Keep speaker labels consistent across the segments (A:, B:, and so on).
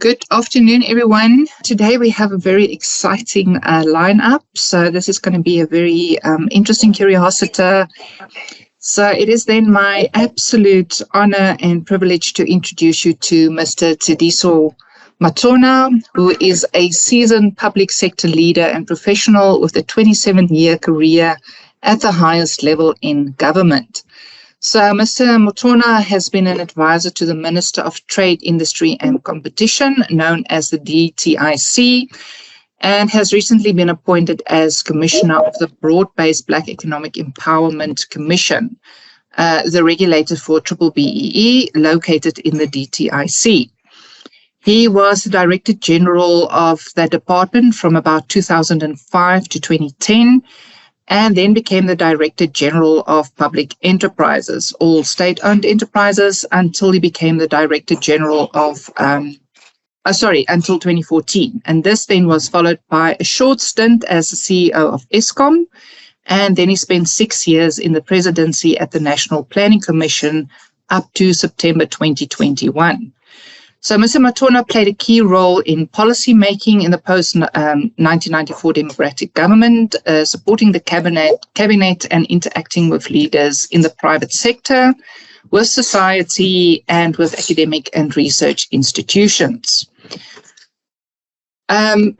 A: Good afternoon, everyone. Today we have a very exciting lineup. So this is going to be a very interesting Curiosita. So it is then my absolute honor and privilege to introduce you to Mr. Tshediso Matona, who is a seasoned public sector leader and professional with a 27-year career at the highest level in government. So Mr. Matona has been an advisor to the Minister of Trade, Industry and Competition, known as the DTIC, and has recently been appointed as Commissioner of the Broad-Based Black Economic Empowerment Commission, the regulator for BBBEE, located in the DTIC. He was the Director General of that department from about 2005 to 2010, and then became the Director General of Public Enterprises, all state-owned enterprises, until he became the Director General of, until 2014. And this then was followed by a short stint as the CEO of Eskom, and then he spent 6 years in the presidency at the National Planning Commission up to September 2021. So Mr. Matona played a key role in policy making in the post-1994 democratic government, supporting the cabinet and interacting with leaders in the private sector, with society, and with academic and research institutions. Mr.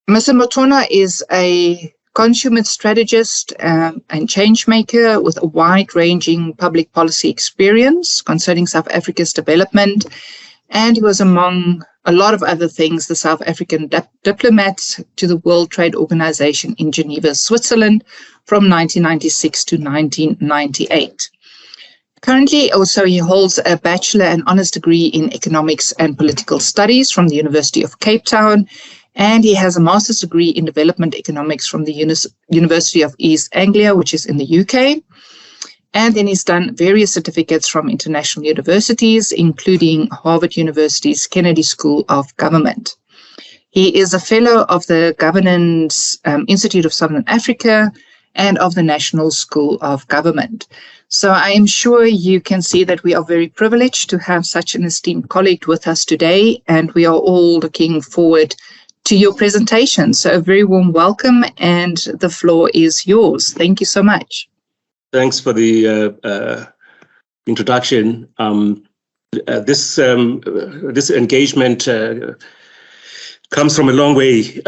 A: Matona is a consummate strategist and change maker with a wide-ranging public policy experience concerning South Africa's development. And he was, among a lot of other things, the South African diplomat to the World Trade Organization in Geneva, Switzerland, from 1996 to 1998. Currently, also, he holds a bachelor and honors degree in economics and political studies from the University of Cape Town, and he has a master's degree in development economics from the University of East Anglia, which is in the UK. And then he's done various certificates from international universities, including Harvard University's Kennedy School of Government. He is a fellow of the Governance Institute of Southern Africa and of the National School of Government. So I am sure you can see that we are very privileged to have such an esteemed colleague with us today, and we are all looking forward to your presentation. So a very warm welcome, and the floor is yours. Thank you so much.
B: Thanks for the introduction. This engagement comes from a long way.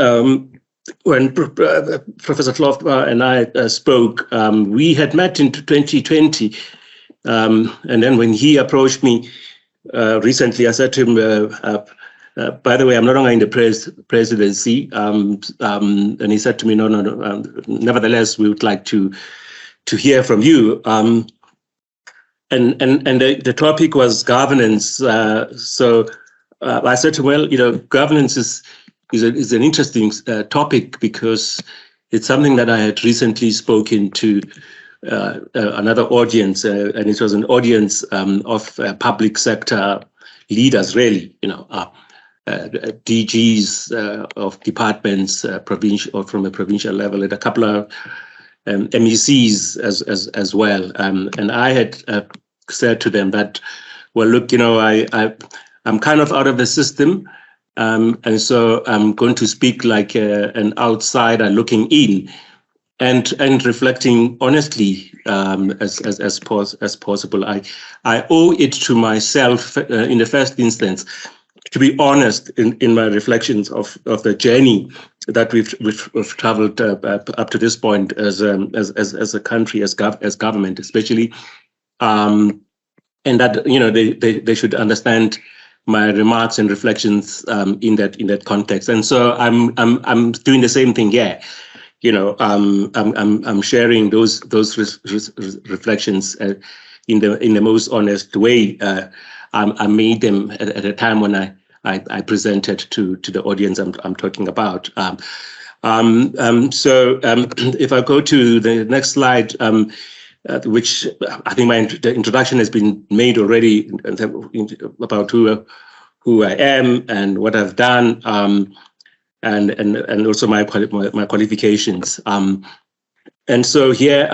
B: When Professor Klofba and I spoke, we had met in 2020, and then when he approached me recently, I said to him, by the way, I'm no longer in the presidency, and he said to me, no, nevertheless, we would like to hear from you, and the topic was governance. So I said to him, well, governance is an interesting topic, because it's something that I had recently spoken to another audience, and it was an audience of public sector leaders, really, DGs of departments, provincial or from a provincial level, at a couple of MECs as well, and I had said to them that, well, look, I'm kind of out of the system, and so I'm going to speak like an outsider looking in, and reflecting honestly as possible. I owe it to myself in the first instance to be honest in my reflections of the journey that we've traveled up to this point as a country, as government, especially, and that they should understand my remarks and reflections in that context. And so I'm doing the same thing here. I'm sharing those reflections in the most honest way. I made them at a time when I presented to the audience I'm talking about. So if I go to the next slide, which I think the introduction has been made already about who I am and what I've done, and also my qualifications. And so here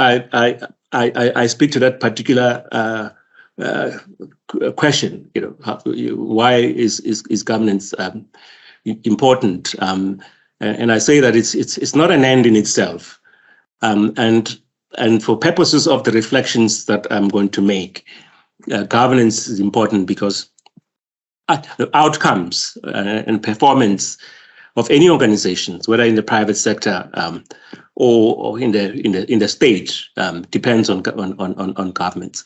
B: I speak to that particular question. Why is governance important? And I say that it's not an end in itself. And for purposes of the reflections that I'm going to make, governance is important because the outcomes and performance of any organizations, whether in the private sector or in the state, depends on governance,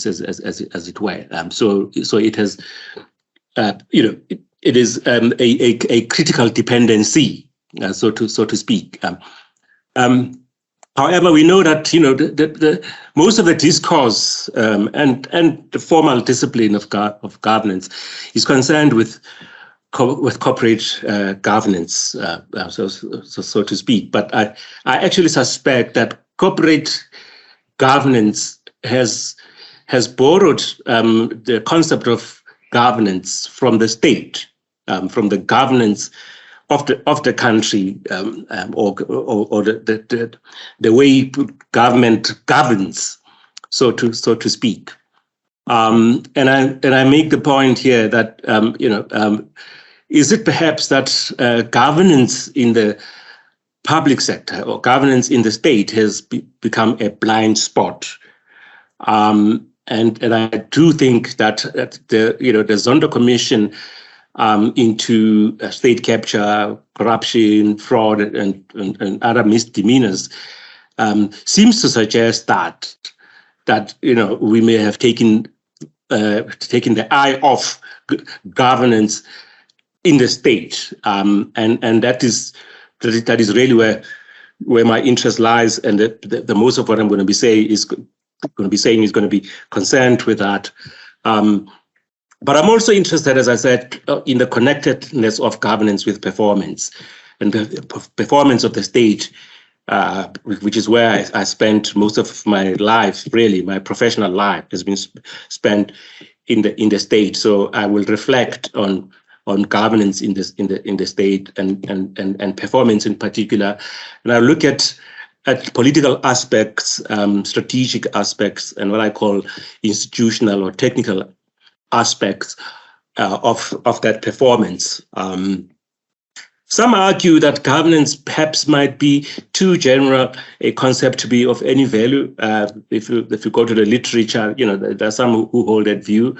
B: as it were. So it has, it is a critical dependency, so to speak. However, we know that the most of the discourse and the formal discipline of governance is concerned with corporate governance, so to speak. But I actually suspect that corporate governance has borrowed the concept of governance from the state, from the governance of the country, or the way government governs, so to speak. And I make the point here that is it perhaps that governance in the public sector or governance in the state has become a blind spot? And I do think that the Zondo Commission into state capture, corruption, fraud, and other misdemeanors seems to suggest that we may have taken the eye off governance in the state, and that is really where my interest lies, and the most of what I'm going to be saying is going to be concerned with that. But I'm also interested, as I said, in the connectedness of governance with performance, and the performance of the state, which is where I spent most of my life. Really, my professional life has been spent in the state. So I will reflect on governance in the state and performance in particular, and I look at political aspects, strategic aspects, and what I call institutional or technical aspects of that performance. Some argue that governance perhaps might be too general a concept to be of any value. If you go to the literature, there are some who hold that view.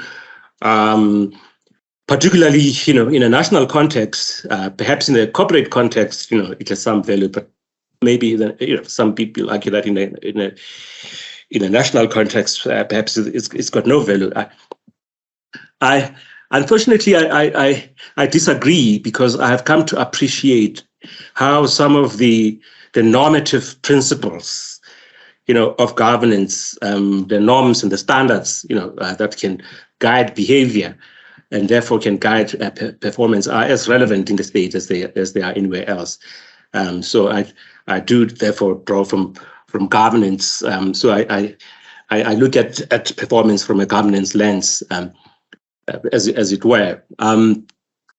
B: Particularly, in a national context, perhaps in the corporate context, it has some value, but maybe some people argue that in a national context, perhaps it's got no value. Unfortunately, I disagree, because I have come to appreciate how some of the normative principles, of governance, the norms and the standards, that can guide behavior and therefore can guide performance, are as relevant in the state as they are anywhere else. So I do therefore draw from governance. So I look at performance from a governance lens, as it were.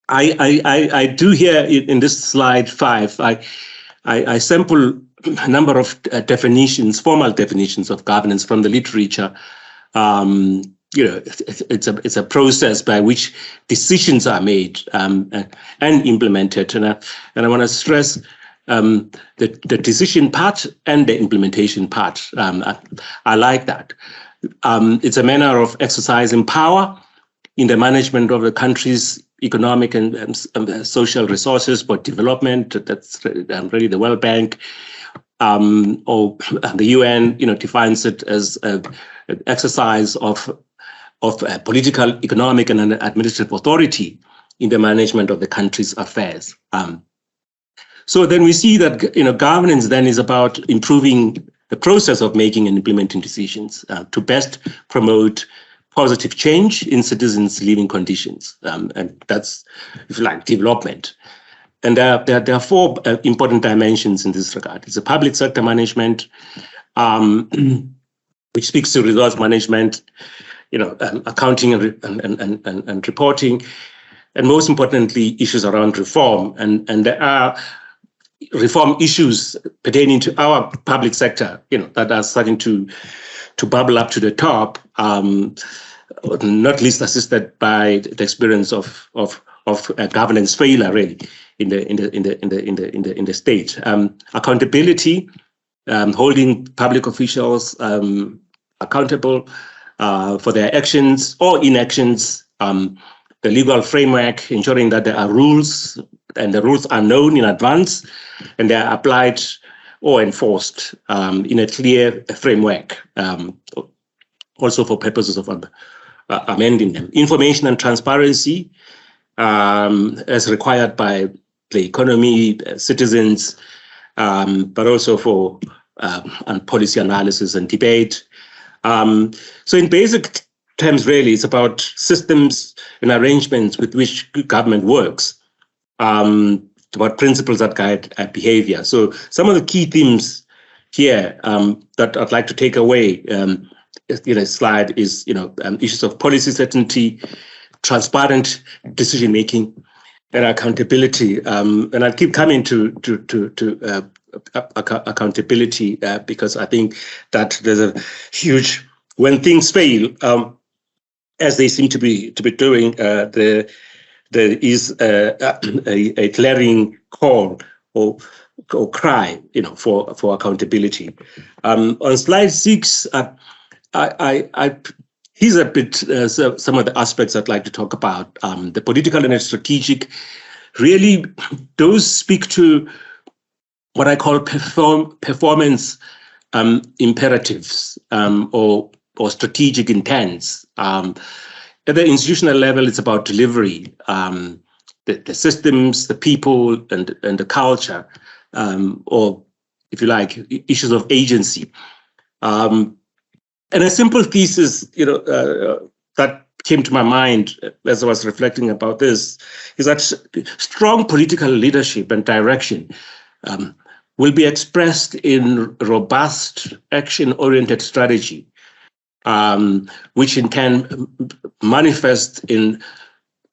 B: I do here in this slide 5. I sample a number of definitions, formal definitions of governance from the literature. It's a process by which decisions are made and implemented, and I want to stress the decision part and the implementation part. I like that. It's a manner of exercising power in the management of the country's economic and social resources for development. That's really the World Bank, or the UN, defines it as an exercise of political, economic, and administrative authority in the management of the country's affairs. So then we see that governance then is about improving the process of making and implementing decisions to best promote positive change in citizens' living conditions, and that's, if you like, development. And there are 4 important dimensions in this regard. It's a public sector management, which speaks to resource management, accounting and reporting, and most importantly, issues around reform. And there are reform issues pertaining to our public sector, that are starting to to bubble up to the top, not least assisted by the experience of governance failure, really, in the state. Accountability, holding public officials accountable for their actions or inactions, the legal framework, ensuring that there are rules and the rules are known in advance and they are applied or enforced in a clear framework, also for purposes of amending them. Information and transparency, as required by the economy, citizens, but also for policy analysis and debate. So in basic terms, really, it's about systems and arrangements with which government works, about principles that guide behavior. So some of the key themes here that I'd like to take away in a slide is, issues of policy certainty, transparent decision-making, and accountability. And I'll keep coming to accountability because I think that there's a huge, when things fail, as they seem to be doing, there is a glaring call or cry, for accountability. On slide 6, here's a bit some of the aspects I'd like to talk about. The political and the strategic, really, those speak to what I call performance imperatives or strategic intents. At the institutional level, it's about delivery, the systems, the people, and the culture, or if you like, issues of agency. And a simple thesis, that came to my mind as I was reflecting about this, is that strong political leadership and direction will be expressed in robust, action-oriented strategy, which in turn manifest in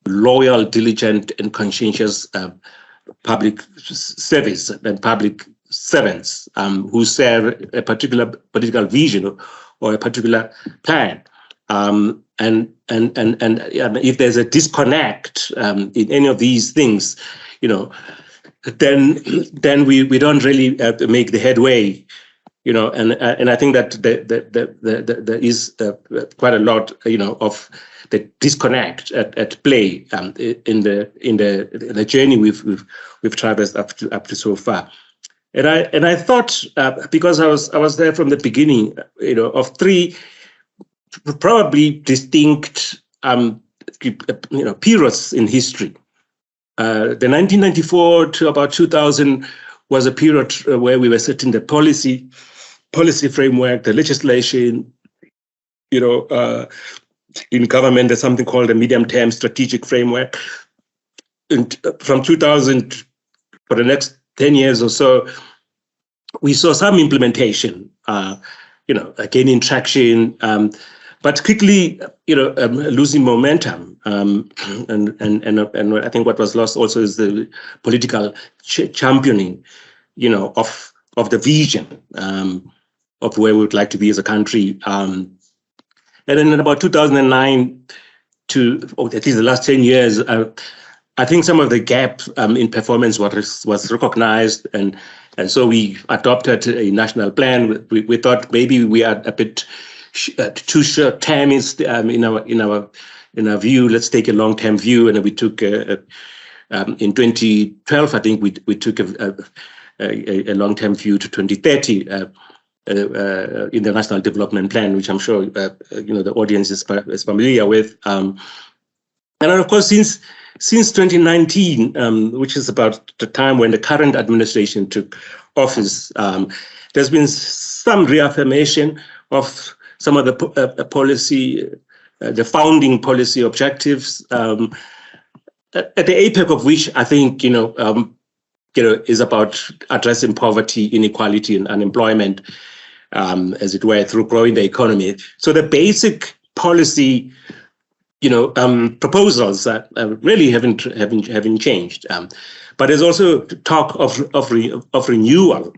B: loyal, diligent, and conscientious public service and public servants who serve a particular political vision or a particular plan. And if there's a disconnect in any of these things, then we don't really make the headway, and I think that there is quite a lot, of the disconnect at play in the journey we've traversed up to so far. And I thought, because I was there from the beginning, of 3 probably distinct periods in history. The 1994 to about 2000 was a period where we were setting the policy framework, the legislation. In government, there's something called a medium-term strategic framework. And from 2000 for the next 10 years or so, we saw some implementation, gaining traction, but quickly, losing momentum. And I think what was lost also is the political championing, of the vision of where we would like to be as a country. And then in about 2009 to at least the last 10 years, I think some of the gap in performance was recognized, and so we adopted a national plan. We thought maybe we are a bit too short-termist in our view. Let's take a long-term view, and we took in 2012. I think we took a long-term view to 2030 in the National Development Plan, which I'm sure the audience is familiar with. And then, of course, since 2019, which is about the time when the current administration took office, there's been some reaffirmation of some of the policy, the founding policy objectives, at the apex of which I think is about addressing poverty, inequality, and unemployment, as it were, through growing the economy. So the basic policy proposals that really haven't changed. But there's also talk of renewal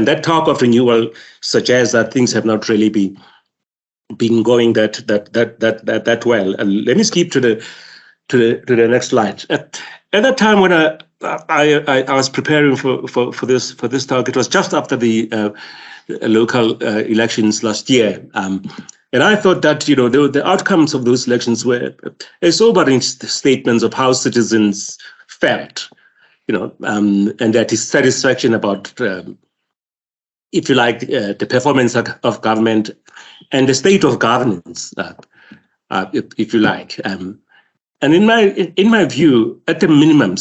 B: that talk of renewal suggests that things have not really been going that well. And let me skip to the next slide. At that time when I was preparing for this talk, it was just after the local elections last year, and I thought that the outcomes of those elections were sobering statements of how citizens felt, and their dissatisfaction about, if you like, the performance of government and the state of governance, if you like. And in my view, at the minimum,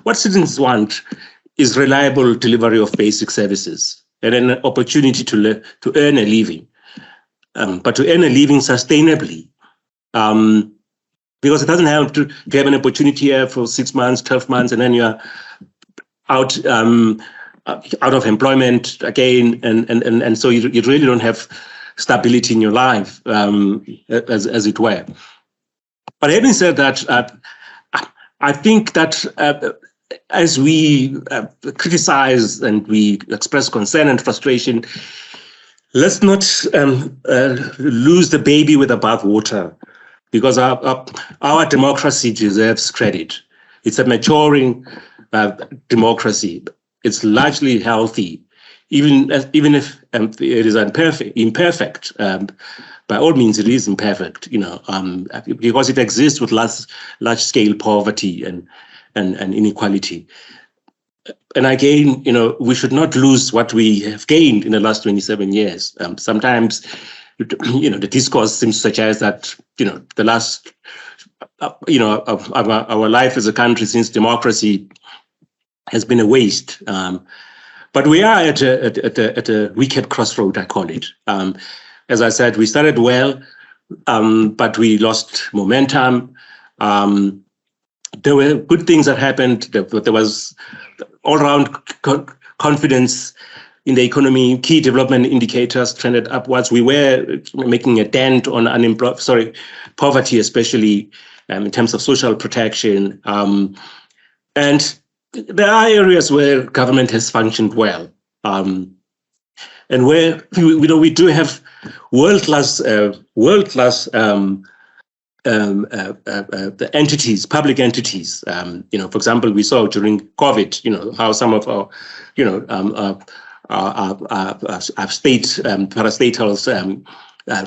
B: what citizens want is reliable delivery of basic services and an opportunity to earn a living, but to earn a living sustainably. Because it doesn't help to have an opportunity here for 6 months, 12 months, and then you're out of employment again, and so you really don't have stability in your life, as it were. But having said that, I think that as we criticize and we express concern and frustration, let's not lose the baby with the bathwater, because our democracy deserves credit. It's a maturing democracy. It's largely healthy, even if it is imperfect. By all means, it is imperfect, because it exists with large-scale poverty and inequality. And again, we should not lose what we have gained in the last 27 years. Sometimes, the discourse seems to suggest that, the last, our life as a country since democracy has been a waste. But we are at a wicked crossroad, I call it. As I said, we started well, but we lost momentum. There were good things that happened. There was all-round confidence in the economy. Key development indicators trended upwards. We were making a dent on poverty, especially in terms of social protection. And there are areas where government has functioned well, and where we do have world-class the entities, public entities. For example, we saw during COVID, how some of our state parastatals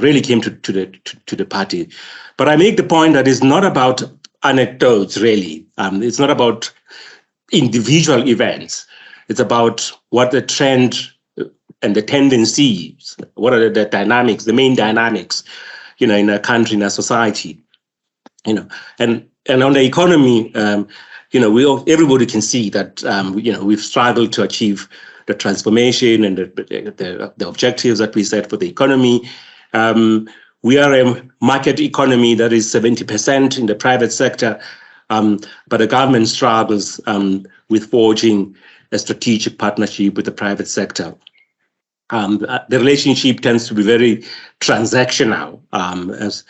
B: really came to the party. But I make the point that it's not about anecdotes, really. It's not about individual events. It's about what the trend and the tendencies, what are the dynamics, the main dynamics, in a country, in a society, and on the economy, everybody can see that, we've struggled to achieve the transformation and the objectives that we set for the economy. We are a market economy that is 70% in the private sector, but the government struggles with forging a strategic partnership with the private sector. The relationship tends to be very transactional, as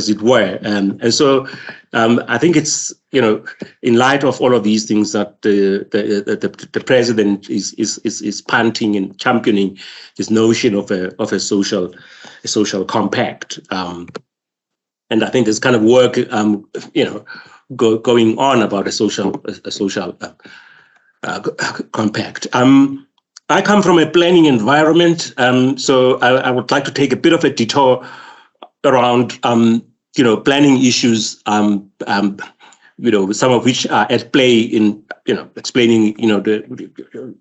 B: it were, and so I think it's in light of all of these things that the president is punting and championing this notion of a social compact, and I think there's kind of work going on about a social compact. I come from a planning environment, so I would like to take a bit of a detour around, planning issues, some of which are at play in, explaining, the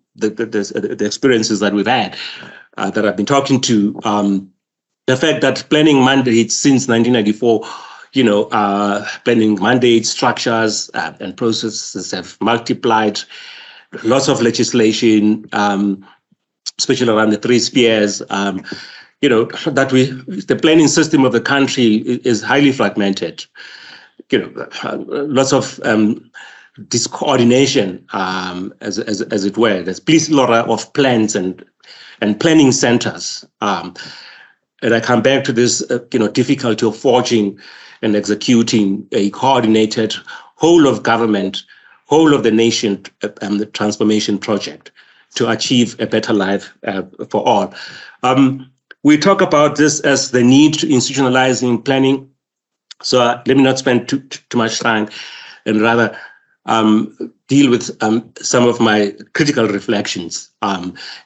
B: experiences that we've had, that I've been talking to. The fact that planning mandates since 1994, planning mandate structures and processes have multiplied. Lots of legislation, especially around the three spheres, that the planning system of the country is highly fragmented. Lots of discoordination, as it were. There's plethora of plans and planning centers. And I come back to this, difficulty of forging and executing a coordinated whole of government, whole of the nation, the transformation project. to achieve a better life for all. We talk about this as the need to institutionalizing planning. So let me not spend too much time, and rather deal with some of my critical reflections.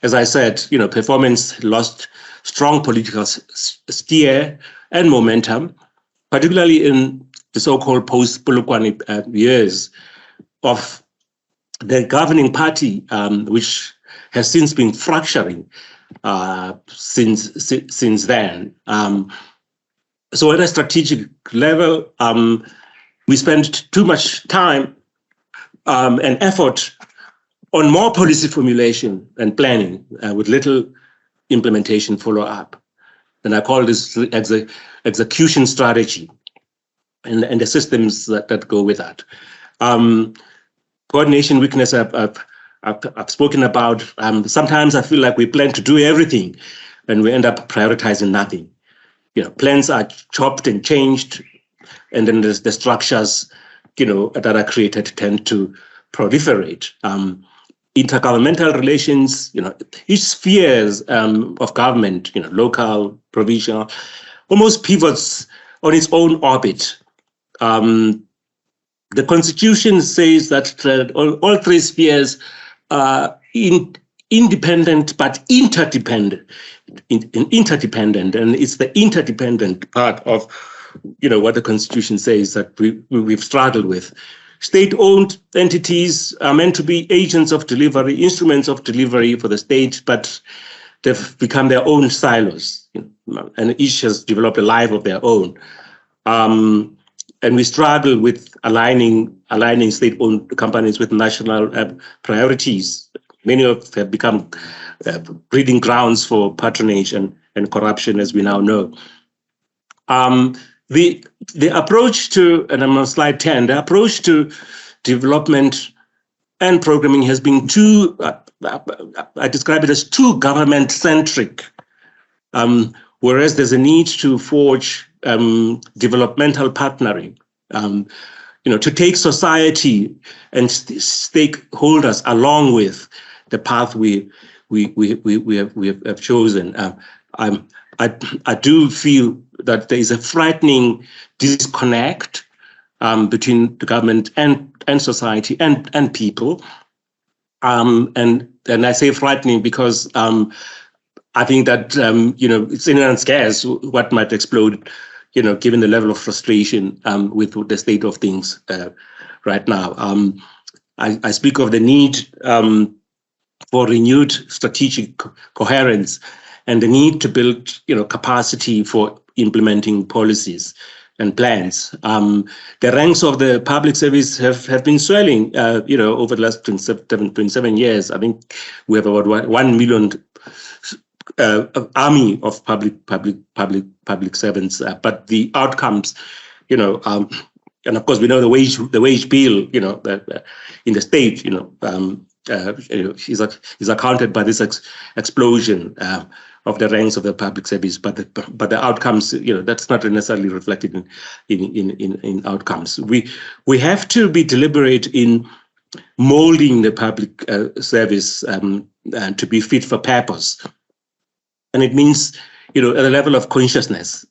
B: As I said, performance lost strong political steer and momentum, particularly in the so-called post-Polokwane years of the governing party, which has since been fracturing since then. So at a strategic level, we spent too much time and effort on more policy formulation and planning with little implementation follow-up. And I call this execution strategy and the systems that go with that. Coordination weakness I've spoken about. Sometimes I feel like we plan to do everything and we end up prioritizing nothing. Plans are chopped and changed, and then the structures, that are created tend to proliferate. Intergovernmental relations, each spheres of government, local, provincial, almost pivots on its own orbit. The Constitution says that all three spheres are independent but interdependent. Interdependent, and it's the interdependent part of what the Constitution says that we've struggled with. State-owned entities are meant to be agents of delivery, instruments of delivery for the state, but they've become their own silos, and each has developed a life of their own. And we struggle with aligning state-owned companies with national priorities. Many of them have become breeding grounds for patronage and corruption, as we now know. The approach to, and I'm on slide 10, the approach to development and programming has been too, I describe it as too government-centric, whereas there's a need to forge developmental partnering, to take society and stakeholders along with the path we have chosen. I do feel that there is a frightening disconnect between the government and society and people. And I say frightening because I think that it's anyone's guess what might explode, given the level of frustration with the state of things right now. I speak of the need for renewed strategic coherence and the need to build, capacity for implementing policies and plans. The ranks of the public service have been swelling, over the last 27 years. I think we have about 1 million army of public servants, but the outcomes, and of course we know the wage bill, that in the state, is accounted by this explosion of the ranks of the public service, but the outcomes, that's not necessarily reflected in outcomes. We have to be deliberate in molding the public service to be fit for purpose, and it means at the level of consciousness,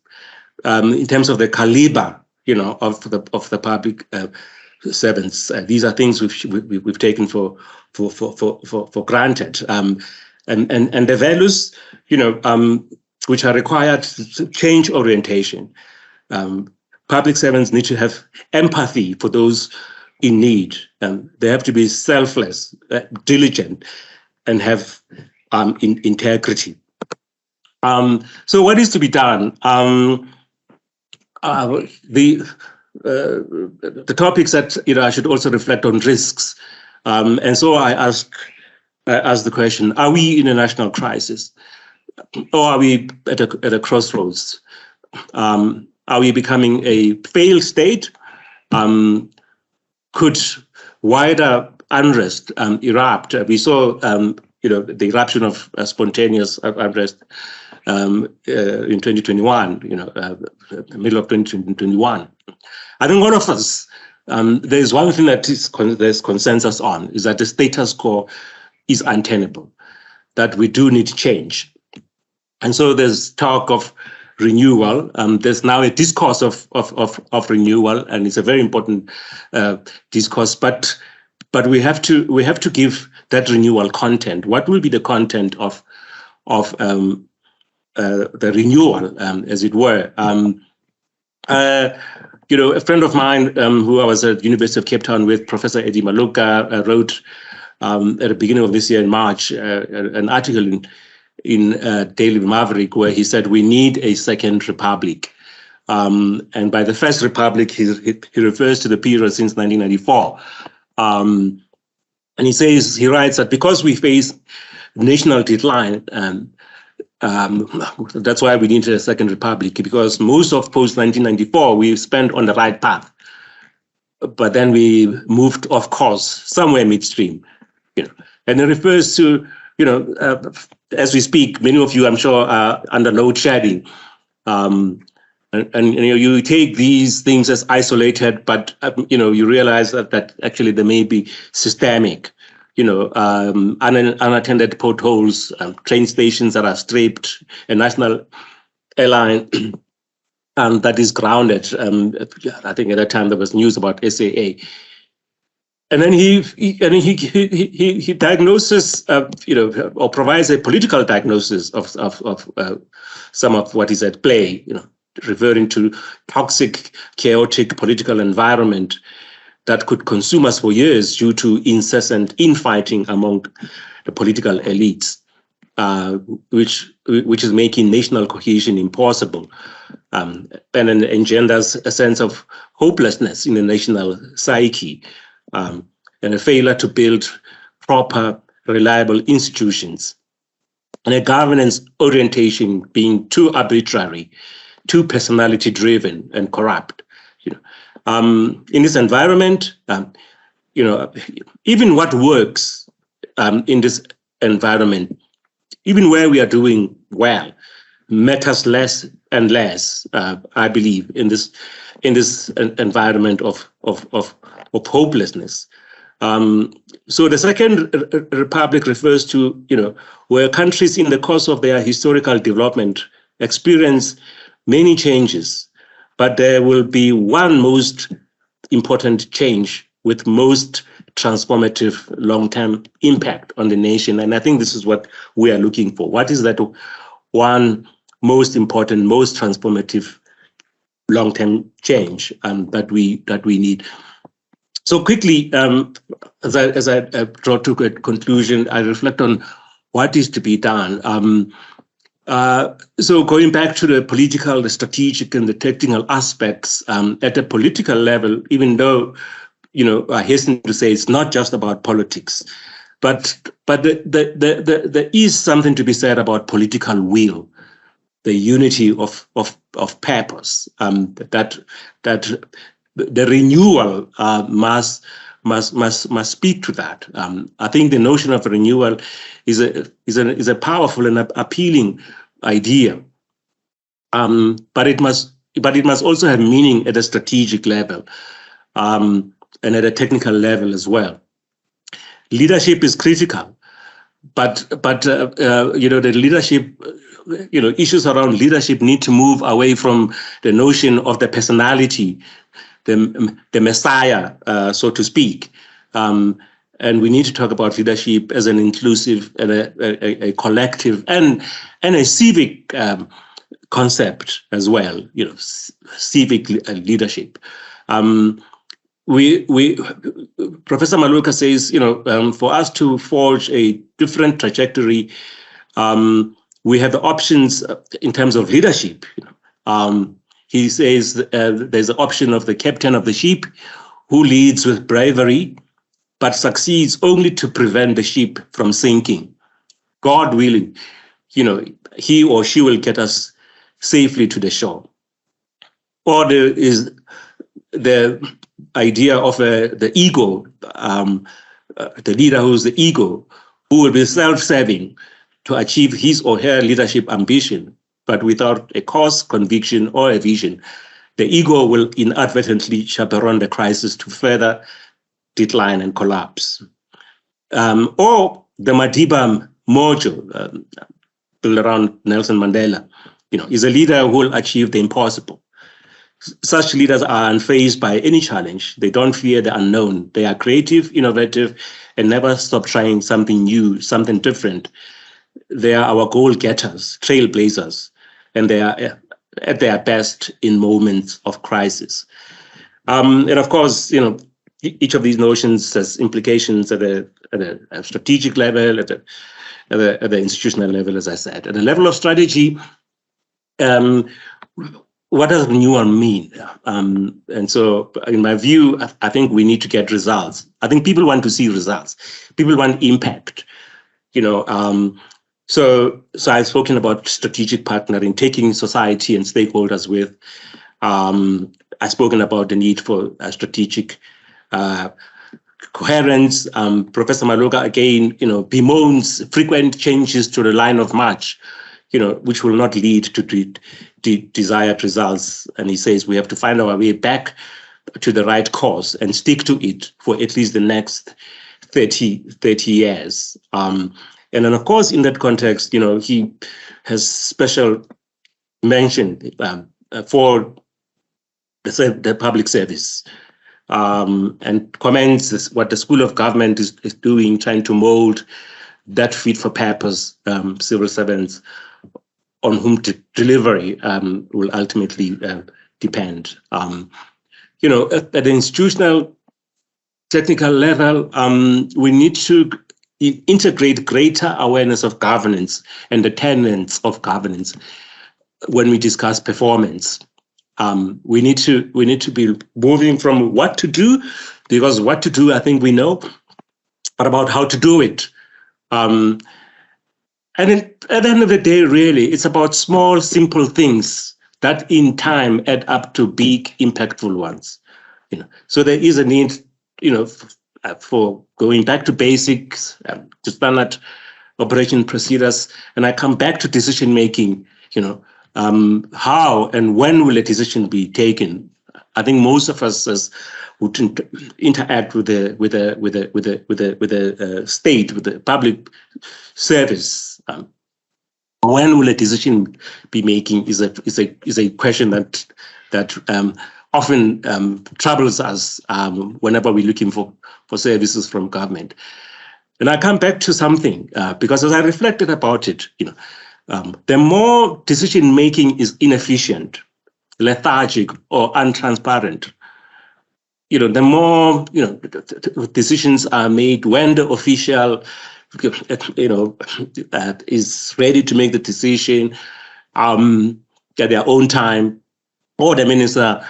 B: in terms of the caliber, of the public servants. These are things we've taken for granted, and the values, which are required to change orientation. Public servants need to have empathy for those in need. They have to be selfless, diligent, and have integrity. So what is to be done? The topics that I should also reflect on risks, and so I ask the question: are we in a national crisis, or are we at a crossroads? Are we becoming a failed state? Could wider unrest erupt? We saw the eruption of spontaneous unrest in 2021, the middle of 2021. I think one of us, there's one thing that there's consensus on, is that the status quo is untenable, that we do need change. And so there's talk of renewal. There's now a discourse of renewal, and it's a very important discourse. But we have to give that renewal content. What will be the content of the renewal, as it were? A friend of mine who I was at University of Cape Town with, Professor Eddie Maluka, wrote at the beginning of this year in March an article in Daily Maverick where he said we need a second republic. And by the first republic, he refers to the period since 1994. And he writes that because we face national decline, that's why we need a second republic, because most of post-1994 we spent on the right path, but then we moved off course somewhere midstream. And it refers to, as we speak, many of you, I'm sure, are under load shedding. And you take these things as isolated, but, you realize that actually they may be systemic. Unattended potholes, train stations that are stripped, a national airline that is grounded. I think at that time there was news about SAA. And then he diagnoses, or provides a political diagnosis of some of what is at play, referring to toxic, chaotic political environment that could consume us for years due to incessant infighting among the political elites, which is making national cohesion impossible, and engenders a sense of hopelessness in the national psyche, and a failure to build proper, reliable institutions, and a governance orientation being too arbitrary, too personality-driven and corrupt. In this environment, even what works in this environment, even where we are doing well, matters less and less, I believe, in this environment of hopelessness. So the Second Republic refers to, where countries in the course of their historical development experience many changes, but there will be one most important change with most transformative long-term impact on the nation. And I think this is what we are looking for. What is that one most important, most transformative long-term change that we need? So quickly, as I draw to a conclusion, I reflect on what is to be done. So going back to the political, the strategic, and the technical aspects, at the political level, even though, I hasten to say it's not just about politics, but there is something to be said about political will, the unity of purpose, that the renewal must speak to that. I think the notion of renewal is a powerful and appealing idea, but it must also have meaning at a strategic level, and at a technical level as well. Leadership is critical, but the leadership, issues around leadership need to move away from the notion of the personality, the messiah, so to speak. And we need to talk about leadership as an inclusive and a collective and a civic concept as well. Civic leadership. Professor Maluka says, for us to forge a different trajectory, we have the options in terms of leadership. He says there's the option of the captain of the ship who leads with bravery, but succeeds only to prevent the ship from sinking. God willing, he or she will get us safely to the shore. Or there is the idea of the ego, the leader who's the ego, who will be self-serving to achieve his or her leadership ambition, but without a cause, conviction, or a vision. The ego will inadvertently chaperone the crisis to further decline and collapse. Or the Madiba module, built around Nelson Mandela, is a leader who will achieve the impossible. Such leaders are unfazed by any challenge. They don't fear the unknown. They are creative, innovative, and never stop trying something new, something different. They are our goal-getters, trailblazers, and they are at their best in moments of crisis. And of course, each of these notions has implications at a strategic level, at the institutional level, as I said. At the level of strategy, what does renewal mean? And so, in my view, I think we need to get results. I think people want to see results. People want impact. So I've spoken about strategic partnering, taking society and stakeholders with. I've spoken about the need for strategic coherence. Professor Maloka again, bemoans frequent changes to the line of march, which will not lead to desired results. And he says we have to find our way back to the right course and stick to it for at least the next 30 years. And then, of course, in that context, he has special mention for the public service and comments what the School of Government is doing, trying to mold that fit for purpose civil servants on whom delivery will ultimately depend. At the institutional technical level, we need to integrate greater awareness of governance and the tenets of governance when we discuss performance. We need to be moving from what to do, because what to do, I think we know, but about how to do it. And at the end of the day, really, it's about small, simple things that in time add up to big, impactful ones. So there is a need, for going back to basics, to standard operation procedures. And I come back to decision making, how and when will a decision be taken? I think most of us would interact with the state, with the public service. When will a decision be making is a question that often troubles us whenever we're looking for services from government. And I come back to something because as I reflected about it, the more decision making is inefficient, lethargic, or untransparent, the more decisions are made when the official is ready to make the decision at their own time, or the minister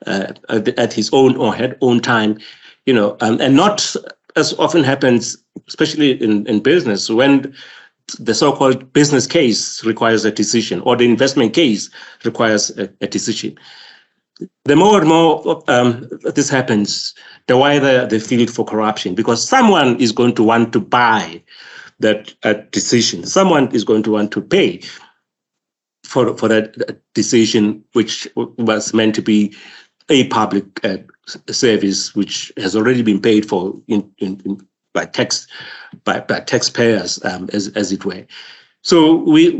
B: at his own or her own time, and not as often happens, especially in business, when the so-called business case requires a decision or the investment case requires a decision. The more and more this happens, the wider the field for corruption, because someone is going to want to buy that decision. Someone is going to want to pay for that decision, which was meant to be a public service, which has already been paid for by taxpayers, as it were. So we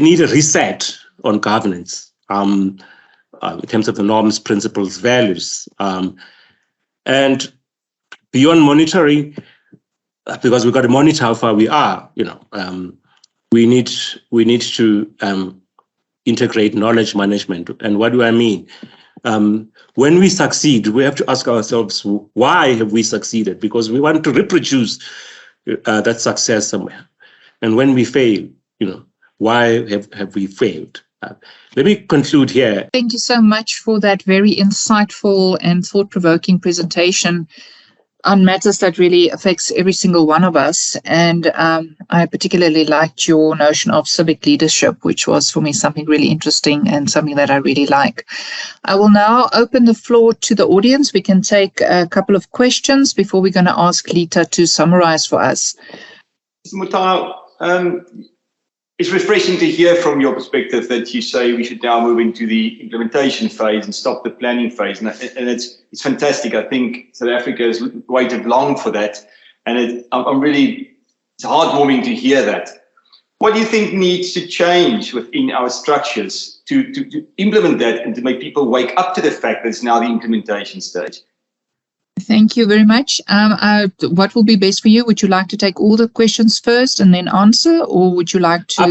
B: need a reset on governance in terms of the norms, principles, values, and beyond monitoring, because we've got to monitor how far we are. We need to integrate knowledge management. And what do I mean? When we succeed, we have to ask ourselves, why have we succeeded? Because we want to reproduce that success somewhere. And when we fail, why have we failed? Let me conclude here.
A: Thank you so much for that very insightful and thought-provoking presentation on matters that really affects every single one of us. And I particularly liked your notion of civic leadership, which was for me something really interesting and something that I really like. I will now open the floor to the audience. We can take a couple of questions before we're going to ask Lita to summarize for us.
C: Matona, it's refreshing to hear from your perspective that you say we should now move into the implementation phase and stop the planning phase. And it's fantastic. I think South Africa has waited long for that. And I'm really It's heartwarming to hear that. What do you think needs to change within our structures to implement that and to make people wake up to the fact that it's now the implementation stage?
A: Thank you very much. What will be best for you? Would you like to take all the questions first and then answer, or would you like to?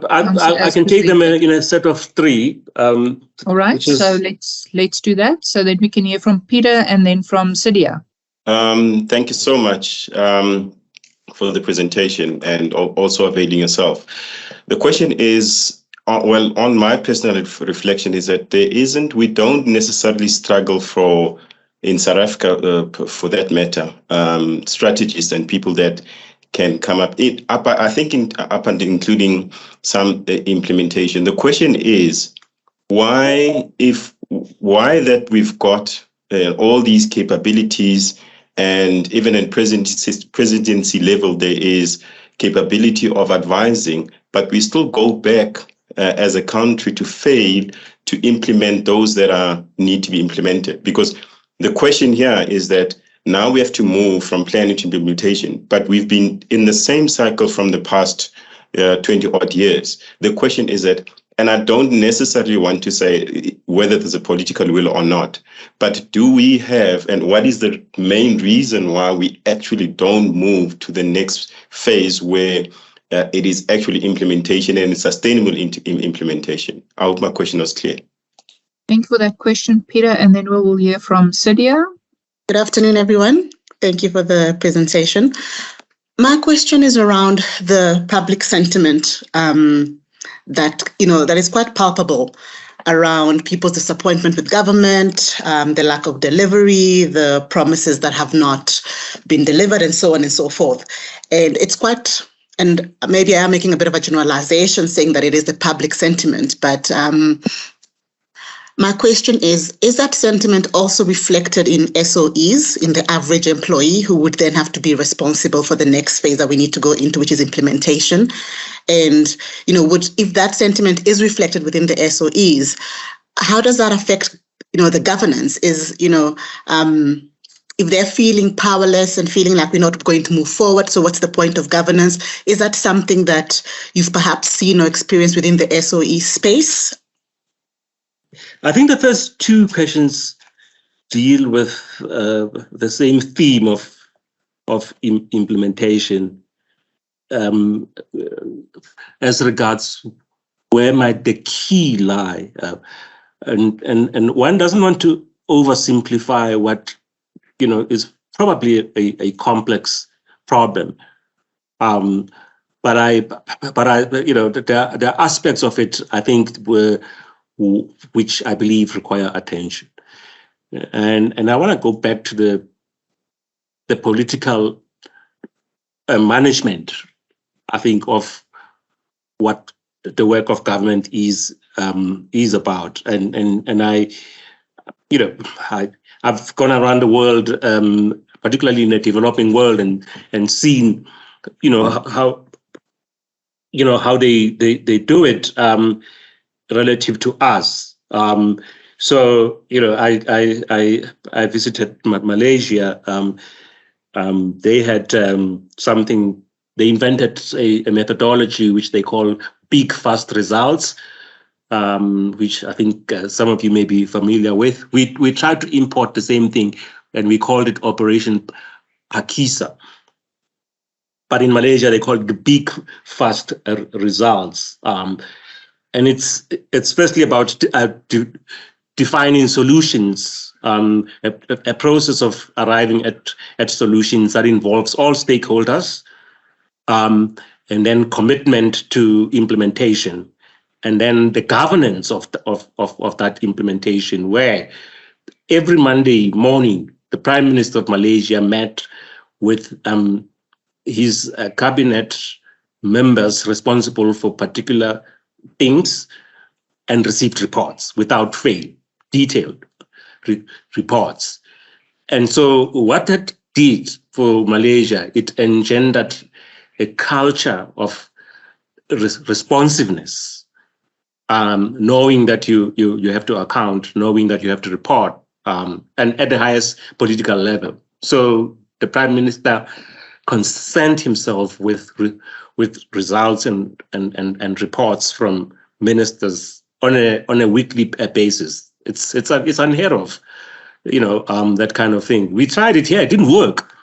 B: I can take them in a set of three.
A: All right. So let's do that. So that we can hear from Peter and then from Tshediso.
D: Thank you so much for the presentation and also availing yourself. The question is, well, on my personal reflection is that we don't necessarily struggle for, in South Africa, for that matter, strategists and people that can come up, I think up and including some implementation. The question is, why that we've got all these capabilities, and even at presidency level, there is capability of advising, but we still go back as a country to fail to implement those that need to be implemented. Because the question here is that now we have to move from planning to implementation, but we've been in the same cycle from the past 20 odd years. The question is that, and I don't necessarily want to say whether there's a political will or not, but do we have, and what is the main reason why we actually don't move to the next phase where it is actually implementation and sustainable implementation? I hope my question was clear.
A: Thank you for that question, Peter, and then we will hear from Tshediso.
E: Good afternoon, everyone. Thank you for the presentation. My question is around the public sentiment that is quite palpable around people's disappointment with government, the lack of delivery, the promises that have not been delivered, and so on and so forth. And it's quite, and maybe I am making a bit of a generalization saying that it is the public sentiment, but my question is that sentiment also reflected in SOEs, in the average employee, who would then have to be responsible for the next phase that we need to go into, which is implementation? And, if that sentiment is reflected within the SOEs, how does that affect, the governance? If they're feeling powerless and feeling like we're not going to move forward, so what's the point of governance? Is that something that you've perhaps seen or experienced within the SOE space?
B: I think the first two questions deal with the same theme of implementation as regards where might the key lie, and one doesn't want to oversimplify what is probably a complex problem, but there are aspects of it I think which I believe require attention, and I want to go back to the political management, I think, of what the work of government is about, and I've gone around the world, particularly in the developing world, and seen how they do it relative to us. So I visited Malaysia. They had something. They invented a methodology which they call big fast results, which I think some of you may be familiar with. We tried to import the same thing, and we called it Operation Pakisa. But in Malaysia, they called it the big fast results. And it's firstly about defining solutions, a process of arriving at solutions that involves all stakeholders, and then commitment to implementation, and then the governance of that implementation, where every Monday morning the Prime Minister of Malaysia met with his cabinet members responsible for particular things and received reports without fail, detailed reports. And so what that did for Malaysia, it engendered a culture of responsiveness, knowing that you have to account, knowing that you have to report, and at the highest political level. So the Prime Minister concern himself with results and reports from ministers on a weekly basis. It's unheard of, that kind of thing. We tried it here; it didn't work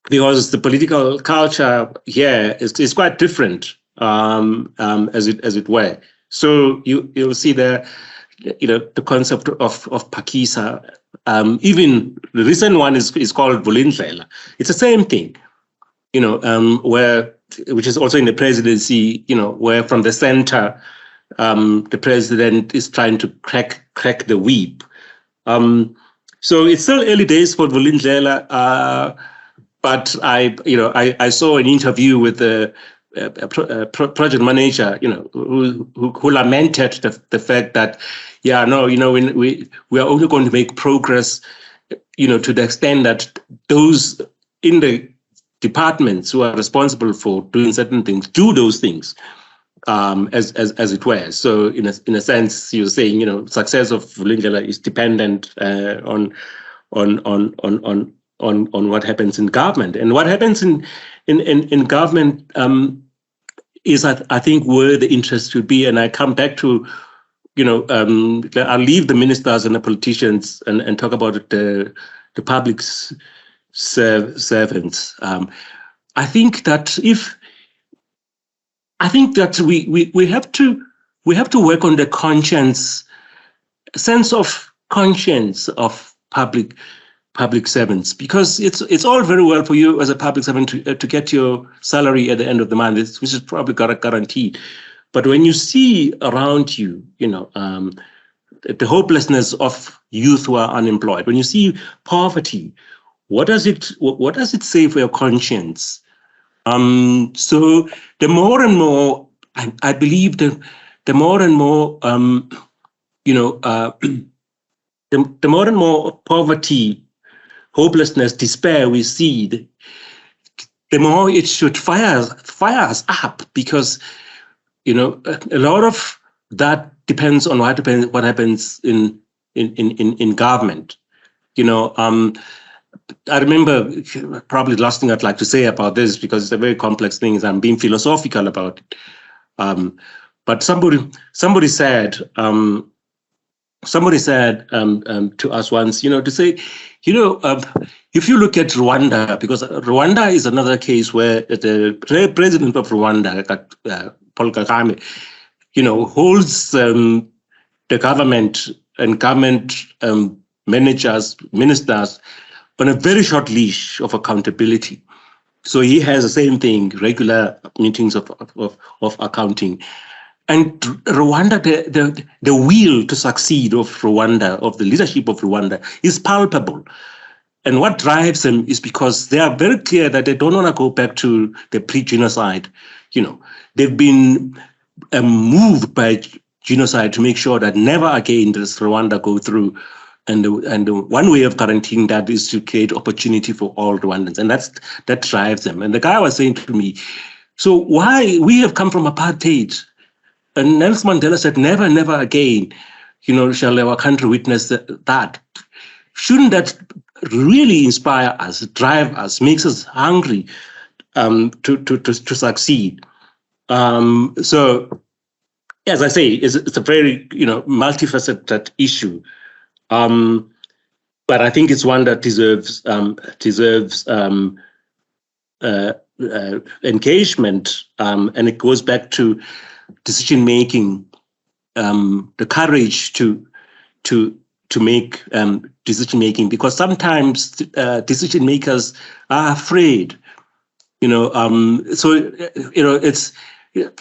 B: because the political culture here is quite different, as it were. So you'll see the concept of Pakisa. Even the recent one is called Vulindlela. It's the same thing, which is also in the presidency, where from the center, the president is trying to crack the whip. So it's still early days for Vulindlela, but I saw an interview with the project manager, who lamented the fact that, when we are only going to make progress, to the extent that those in the departments who are responsible for doing certain things do those things, as it were. So in a sense, you're saying, success of Vulindlela is dependent on what happens in government, and what happens in government is, I think, where the interest should be. And I come back to, I'll leave the ministers and the politicians and talk about the public servants. I think that we have to work on the sense of conscience of public servants, because it's all very well for you as a public servant to get your salary at the end of the month, which is probably guaranteed. But when you see around you, the hopelessness of youth who are unemployed, when you see poverty, what does it say for your conscience? So the more and more, I believe the more and more, the more and more poverty, hopelessness, despair we see, the more it should fire us up, because a lot of that depends on what happens in government. I remember, probably the last thing I'd like to say about this, because it's a very complex thing, I'm being philosophical about it. But somebody said to us once, to say, if you look at Rwanda, because Rwanda is another case where the president of Rwanda, Paul Kagame, holds the government and government ministers on a very short leash of accountability. So he has the same thing, regular meetings of accounting. And Rwanda, the will to succeed of Rwanda, of the leadership of Rwanda, is palpable. And what drives them is because they are very clear that they don't want to go back to the pre-genocide. They've been moved by genocide to make sure that never again does Rwanda go through. And one way of guaranteeing that is to create opportunity for all Rwandans, and that drives them. And the guy was saying to me, so why we have come from apartheid? And Nelson Mandela said, never, never again, shall our country witness that. Shouldn't that really inspire us, drive us, makes us hungry to succeed? So, as I say, it's a very multifaceted issue, but I think it's one that deserves engagement, and it goes back to decision making, the courage to make decision making, because sometimes decision makers are afraid. It's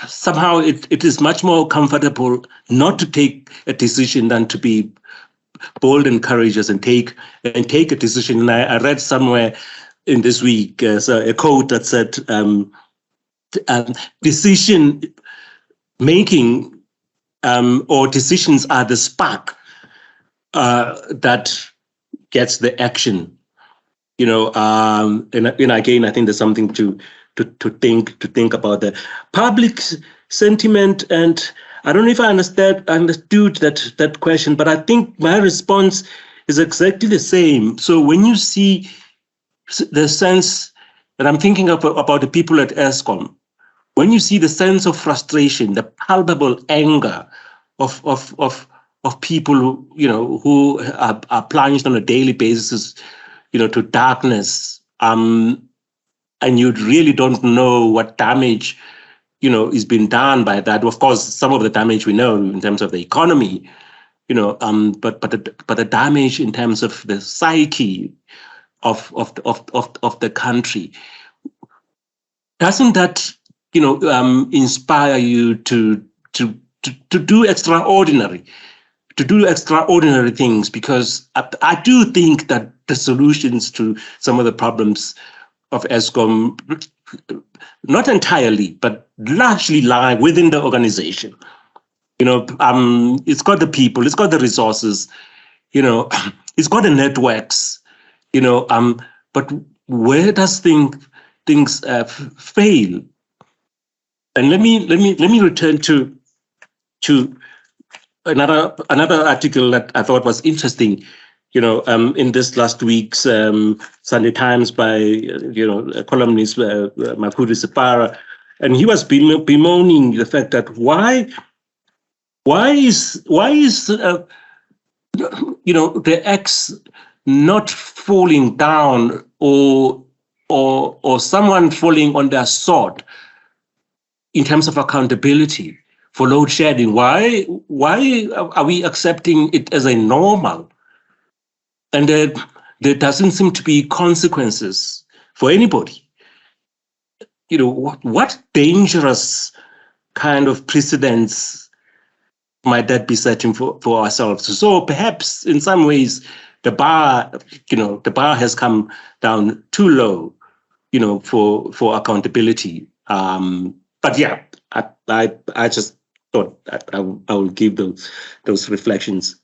B: somehow it is much more comfortable not to take a decision than to be bold and courageous and take a decision. And I read somewhere in this week a quote that said, decision making or decisions are the spark that gets the action. And again, I think there's something to think about the public sentiment. And I don't know if I understood that question, but I think my response is exactly the same. So when you see the sense And I'm thinking about the people at Eskom. When you see the sense of frustration, the palpable anger of people who are plunged on a daily basis, to darkness, and you really don't know what damage, is being done by that. Of course, some of the damage we know in terms of the economy, but the damage in terms of the psyche of the country. Doesn't that inspire you to do extraordinary things? Because I do think that the solutions to some of the problems of Eskom, not entirely, but largely lie within the organization. It's got the people, it's got the resources, it's got the networks, but where does things fail? And let me return to another article that I thought was interesting, in this last week's Sunday Times by a columnist Curiosita, and he was bemoaning the fact that why is the X not falling down or someone falling on their sword in terms of accountability for load shedding? Why are we accepting it as a normal? And there doesn't seem to be consequences for anybody. What dangerous kind of precedents might that be setting for ourselves? So perhaps in some ways the bar has come down too low, for accountability. But yeah, I just thought I will give those reflections.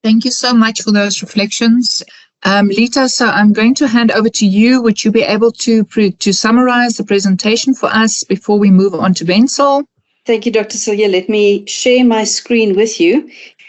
A: Thank you so much for those reflections. Lita, so I'm going to hand over to you. Would you be able to summarize the presentation for us before we move on to Wenzel?
F: Thank you, Dr. Silja. Let me share my screen with you.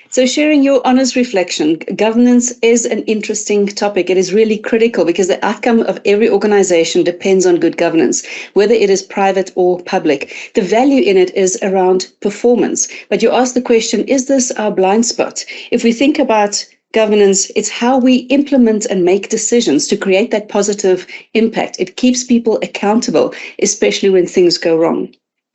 F: So sharing your honest reflection, governance is an interesting topic. It is really critical because the outcome of every organization depends on good governance, whether it is private or public. The value in it is around performance. But you ask the question, is this our blind spot? If we think about governance, it's how we implement and make decisions to create that positive impact. It keeps people accountable, especially when things go wrong.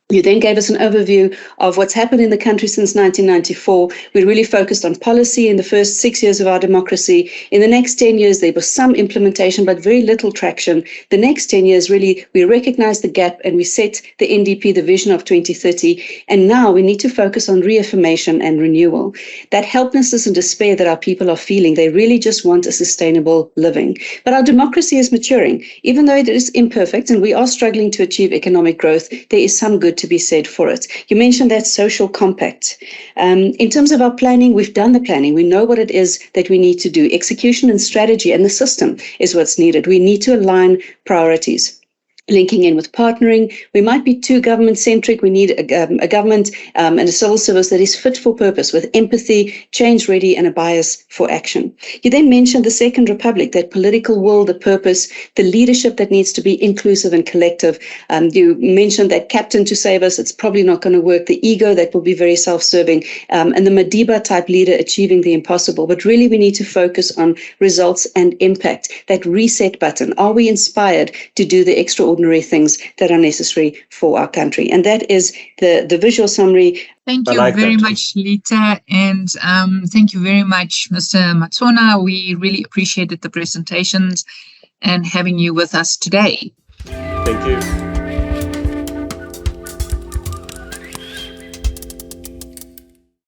F: You then gave us an overview of what's happened in the country since 1994. We really focused on policy in the first 6 years of our democracy. In the next 10 years, there was some implementation, but very little traction. The next 10 years, really, we recognized the gap and we set the NDP, the vision of 2030. And now we need to focus on reaffirmation and renewal. That helplessness and despair that our people are feeling, they really just want a sustainable living. But our democracy is maturing. Even though it is imperfect and we are struggling to achieve economic growth, there is some good to be said for it. You mentioned that social compact. In terms of our planning, we've done the planning. We know what it is that we need to do. Execution and strategy and the system is what's needed. We need to align priorities. Linking in with partnering. We might be too government-centric. We need a government and a civil service that is fit for purpose with empathy, change-ready, and a bias for action. You then mentioned the Second Republic, that political will, the purpose, the leadership that needs to be inclusive and collective. You mentioned that captain to save us, it's probably not going to work. The ego that will be very self-serving, and the Madiba-type leader achieving the impossible. But really, we need to focus on results and impact, that reset button. Are we inspired to do the extraordinary things that are necessary for our country? And that is the visual summary.
A: Thank you very much, Lita, and thank you very much, Mr. Matona. We really appreciated the presentations and having you with us today.
B: Thank you.